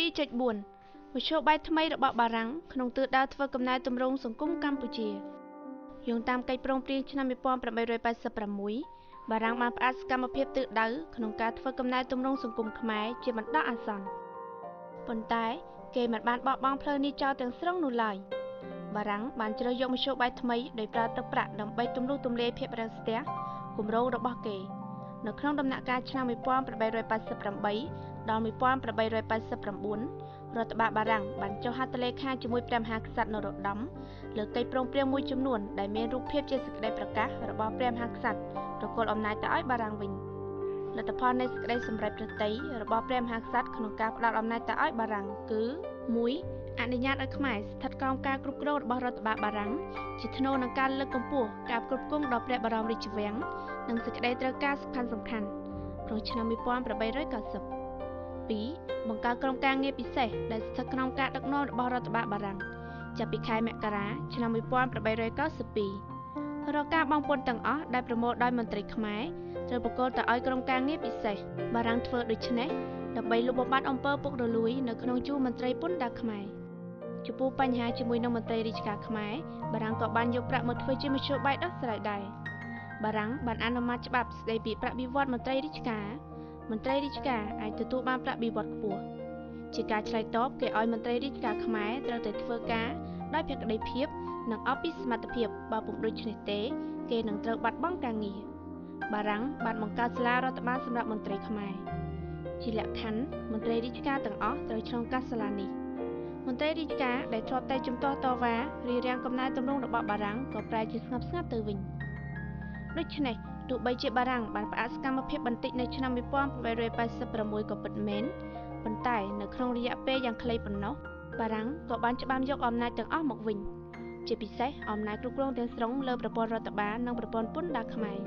4.4 មធ្យោបាយថ្មីរបស់បារាំងក្នុងទិសដៅធ្វើកំណែទម្រង់សង្គមកម្ពុជាយោងតាមកិច្ចព្រមព្រៀងឆ្នាំ 1886 បារាំងបានផ្អាកសកម្មភាពទិសដៅក្នុងការធ្វើកំណែទម្រង់សង្គមខ្មែរជាបណ្ដោះអាសន្នប៉ុន្តែគេមិនបានបោះបង់ផ្លូវនេះចោលទាំងស្រុងនោះឡើយបារាំងបានជ្រើសយកមធ្យោបាយថ្មីដោយប្រើទឹកប្រាក់ដើម្បីទម្លុះទម្លាយភាពរាំងស្ទះគម្រោងរបស់គេនៅក្នុងដំណាក់កាលឆ្នាំ 1888 ដល់ 1889 រដ្ឋបាលបារាំងបានចុះហត្ថលេខាជាមួយព្រះមហាក្សត្រនរោត្តមលើកិច្ចព្រមព្រៀងមួយចំនួនដែលមានរូបភាពជាសេចក្តីប្រកាសរបស់ព្រះមហាក្សត្រប្រគល់អំណាចទៅឲ្យបារាំងវិញលទ្ធផលនៃសេចក្តីសម្រេចប្រតិយរបស់ព្រះមហាក្សត្រក្នុងការផ្ដល់អំណាចទៅឲ្យបារាំងគឺ 1. អនុញ្ញាតឲ្យខ្មែរស្ថិតក្រោមការគ្រប់គ្រងរបស់រដ្ឋបាលបារាំងជាថ្នូរនឹងការលើកកម្ពស់ការគ្រប់គ្រងដល់ព្រះបរមរាជវាំងនិងសេចក្តីត្រូវការសំខាន់ៗក្នុងឆ្នាំ 1890 2. បង្កើតក្រុមការងារពិសេសដែលស្ថិតក្នុងការដឹកនាំរបស់រដ្ឋបាលបារាំងចាប់ពីខែមករាឆ្នាំ 1892 រាល់ការបង់ពន្ធទាំងអស់ដែលប្រមូលដោយមន្ត្រីខ្មែរត្រូវប្រគល់ទៅឲ្យក្រុមការងារពិសេសបារាំងធ្វើដូច្នេះដើម្បីលុបបំបាត់អំពើពុករលួយនៅក្នុងជួរមន្ត្រីពន្ធដារខ្មែរចំពោះបញ្ហាជាមួយនឹងមន្ត្រីរាជការខ្មែរបារាំងក៏បានយកប្រាក់មកធ្វើជាមធ្យោបាយដោះស្រាយដែរបារាំងបានអនុម័តច្បាប់ស្តីពីប្រាក់បៀវត្សរ៍មន្ត្រីរាជការមន្ត្រីរាជការអាចទទួលបានប្រាក់បៀវត្សរ៍ខ្ពស់ជាការឆ្លើយតបគេឲ្យមន្ត្រីរាជការខ្មែរត្រូវតែធ្វើការដោយភក្តីភាពនិងអបពីសមត្ថភាពបើពុំដូច្នេះទេគេនឹងត្រូវបាត់បង់ការងារបារាំងបានបង្កើតសាលារដ្ឋបាលសម្រាប់មន្ត្រីខ្មែរជាលក្ខខណ្ឌមន្ត្រីរាជការទាំងអស់ត្រូវឆ្លងកាត់សាលានេះមន្ត្រីរាជការដែលធ្លាប់តែជំទាស់តវ៉ារារាំងកំណែទម្រង់របស់បារាំងក៏ប្រែជាស្ងប់ស្ងាត់ទៅវិញដូច្នេះទោះបីជាបារាំងបានផ្អាកសកម្មភាពបន្តិចនៅឆ្នាំ 1886 ក៏ពិតមែនប៉ុន្តែនៅក្នុងរយៈពេលយ៉ាងខ្លីប៉ុណ្ណោះបារាំងក៏បានច្បាមយកអំណាចទាំងអស់មកវិញជាពិសេសអំណាចគ្រប់គ្រងទាំងស្រុងលើប្រព័ន្ធរដ្ឋបាលនិងប្រព័ន្ធពន្ធដារខ្មែរ